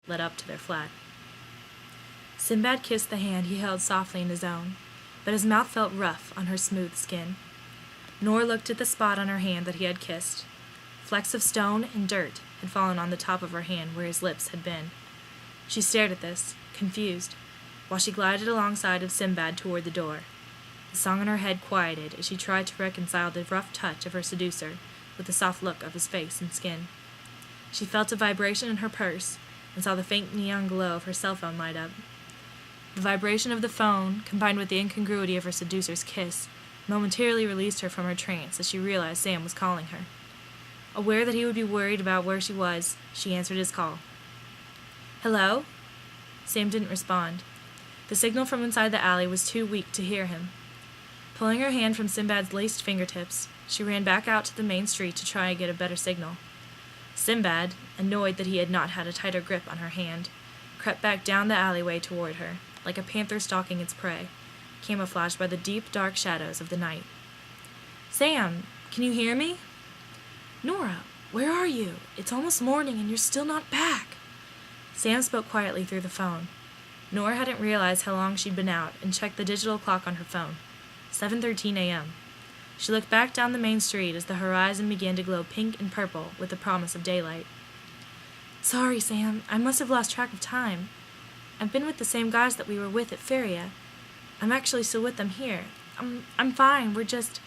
led up to their flat. Sinbad kissed the hand he held softly in his own, but his mouth felt rough on her smooth skin. Nora looked at the spot on her hand that he had kissed. Flecks of stone and dirt had fallen on the top of her hand where his lips had been. She stared at this, confused, while she glided alongside of Sinbad toward the door. The song in her head quieted as she tried to reconcile the rough touch of her seducer with the soft look of his face and skin. She felt a vibration in her purse and saw the faint neon glow of her cell phone light up. The vibration of the phone, combined with the incongruity of her seducer's kiss, momentarily released her from her trance as she realized Sam was calling her. Aware that he would be worried about where she was, she answered his call. "Hello?" Sam didn't respond. The signal from inside the alley was too weak to hear him. Pulling her hand from Sinbad's laced fingertips, she ran back out to the main street to try and get a better signal. Sinbad, annoyed that he had not had a tighter grip on her hand, crept back down the alleyway toward her, like a panther stalking its prey, camouflaged by the deep, dark shadows of the night. "Sam, can you hear me?" "Nora, where are you? It's almost morning and you're still not back." Sam spoke quietly through the phone. Nora hadn't realized how long she'd been out and checked the digital clock on her phone. 7:13 a.m. She looked back down the main street as the horizon began to glow pink and purple with the promise of daylight. "Sorry, Sam. I must have lost track of time. I've been with the same guys that we were with at Feria. I'm actually still with them here. I'm fine. We're just..."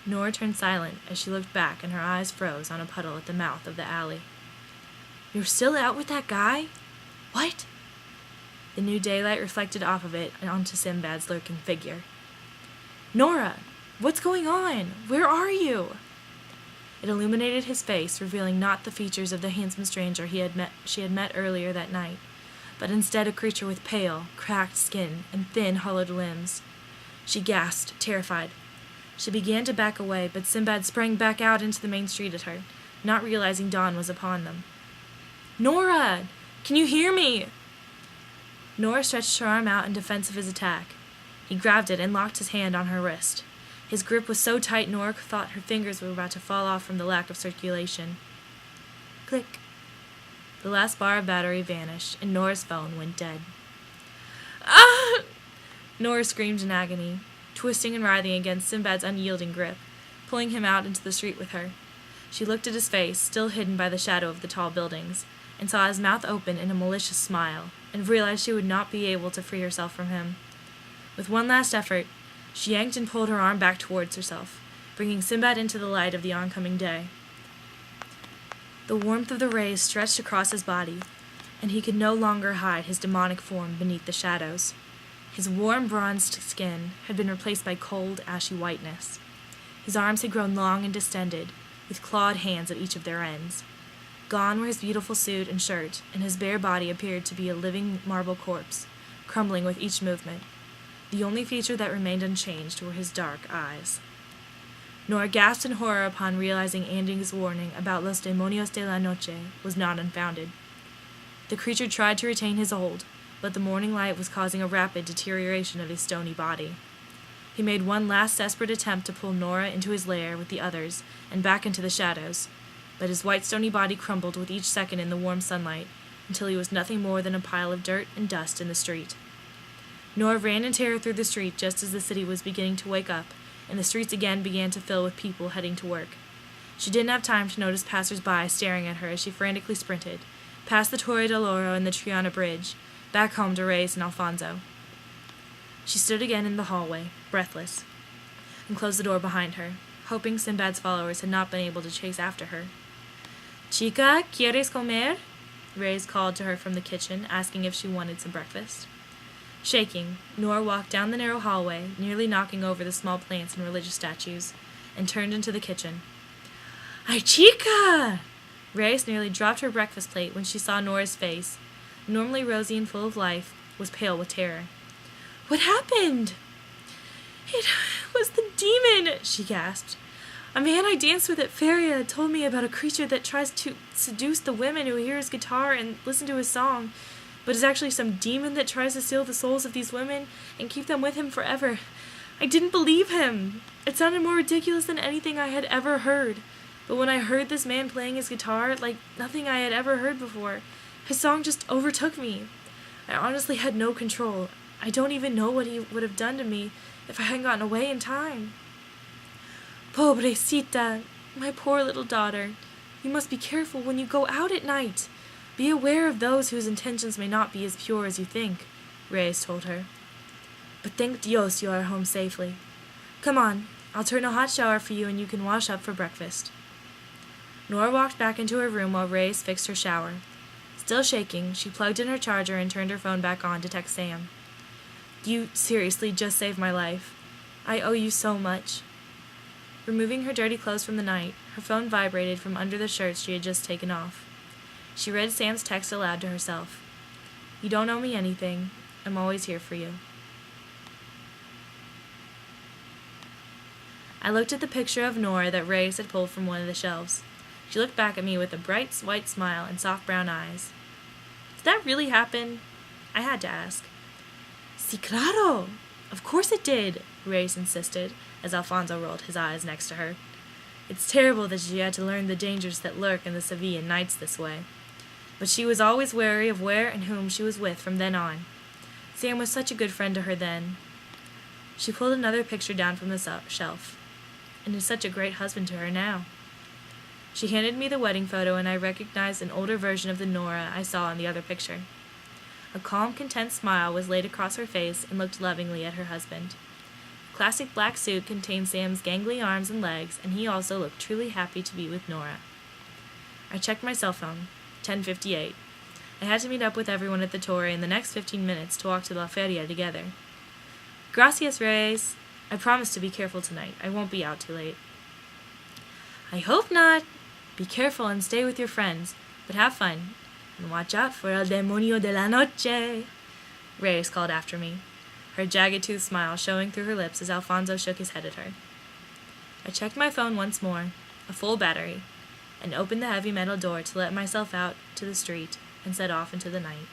Nora turned silent as she looked back and her eyes froze on a puddle at the mouth of the alley. "You're still out with that guy? What?" The new daylight reflected off of it and onto Sinbad's lurking figure. "Nora, what's going on? Where are you?" It illuminated his face, revealing not the features of the handsome stranger she had met earlier that night, but instead a creature with pale, cracked skin and thin, hollowed limbs. She gasped, terrified. She began to back away, but Sinbad sprang back out into the main street at her, not realizing dawn was upon them. "Nora! Can you hear me?" Nora stretched her arm out in defense of his attack. He grabbed it and locked his hand on her wrist. His grip was so tight Nora thought her fingers were about to fall off from the lack of circulation. Click. The last bar of battery vanished, and Nora's phone went dead. "Ah!" Nora screamed in agony, twisting and writhing against Sinbad's unyielding grip, pulling him out into the street with her. She looked at his face, still hidden by the shadow of the tall buildings, and saw his mouth open in a malicious smile, and realized she would not be able to free herself from him. With one last effort, she yanked and pulled her arm back towards herself, bringing Sinbad into the light of the oncoming day. The warmth of the rays stretched across his body, and he could no longer hide his demonic form beneath the shadows. His warm, bronzed skin had been replaced by cold, ashy whiteness. His arms had grown long and distended, with clawed hands at each of their ends. Gone were his beautiful suit and shirt, and his bare body appeared to be a living marble corpse, crumbling with each movement. The only feature that remained unchanged were his dark eyes. Nora gasped in horror upon realizing Andy's warning about los demonios de la noche was not unfounded. The creature tried to retain his hold, but the morning light was causing a rapid deterioration of his stony body. He made one last desperate attempt to pull Nora into his lair with the others and back into the shadows, but his white stony body crumbled with each second in the warm sunlight, until he was nothing more than a pile of dirt and dust in the street. Nora ran in terror through the street just as the city was beginning to wake up, and the streets again began to fill with people heading to work. She didn't have time to notice passers-by staring at her as she frantically sprinted, past the Torre del Oro and the Triana Bridge, back home to Reyes and Alfonso. She stood again in the hallway, breathless, and closed the door behind her, hoping Sinbad's followers had not been able to chase after her. "Chica, ¿quieres comer?" Reyes called to her from the kitchen, asking if she wanted some breakfast. Shaking, Nora walked down the narrow hallway, nearly knocking over the small plants and religious statues, and turned into the kitchen. "Ay, chica!" Reyes nearly dropped her breakfast plate when she saw Nora's face. Normally rosy and full of life, was pale with terror. "What happened?" "It was the demon," she gasped. "A man I danced with at Feria told me about a creature that tries to seduce the women who hear his guitar and listen to his song, but is actually some demon that tries to steal the souls of these women and keep them with him forever. I didn't believe him. It sounded more ridiculous than anything I had ever heard. But when I heard this man playing his guitar, like nothing I had ever heard before, His song just overtook me. I honestly had no control. I don't even know what he would have done to me if I hadn't gotten away in time. Pobrecita, my poor little daughter. You must be careful when you go out at night. Be aware of those whose intentions may not be as pure as you think, Reyes told her. But thank Dios you are home safely. Come on, I'll turn a hot shower for you and you can wash up for breakfast. Nora walked back into her room while Reyes fixed her shower. Still shaking, she plugged in her charger and turned her phone back on to text Sam. You seriously just saved my life. I owe you so much. Removing her dirty clothes from the night, her phone vibrated from under the shirts she had just taken off. She read Sam's text aloud to herself. You don't owe me anything. I'm always here for you. I looked at the picture of Nora that Reyes had pulled from one of the shelves. She looked back at me with a bright white smile and soft brown eyes. Did that really happen? I had to ask. Sí, claro! Of course it did, Reyes insisted, as Alfonso rolled his eyes next to her. It's terrible that she had to learn the dangers that lurk in the Sevillan nights this way. But she was always wary of where and whom she was with from then on. Sam was such a good friend to her then. She pulled another picture down from the shelf, and is such a great husband to her now. She handed me the wedding photo, and I recognized an older version of the Nora I saw in the other picture. A calm, content smile was laid across her face and looked lovingly at her husband. The classic black suit contained Sam's gangly arms and legs, and he also looked truly happy to be with Nora. I checked my cell phone. 10:58. I had to meet up with everyone at the Torre in the next 15 minutes to walk to La Feria together. Gracias, Reyes. I promise to be careful tonight. I won't be out too late. I hope not. Be careful and stay with your friends, but have fun. And watch out for el demonio de la noche, Reyes called after me, her jagged-toothed smile showing through her lips as Alfonso shook his head at her. I checked my phone once more, a full battery, and opened the heavy metal door to let myself out to the street and set off into the night.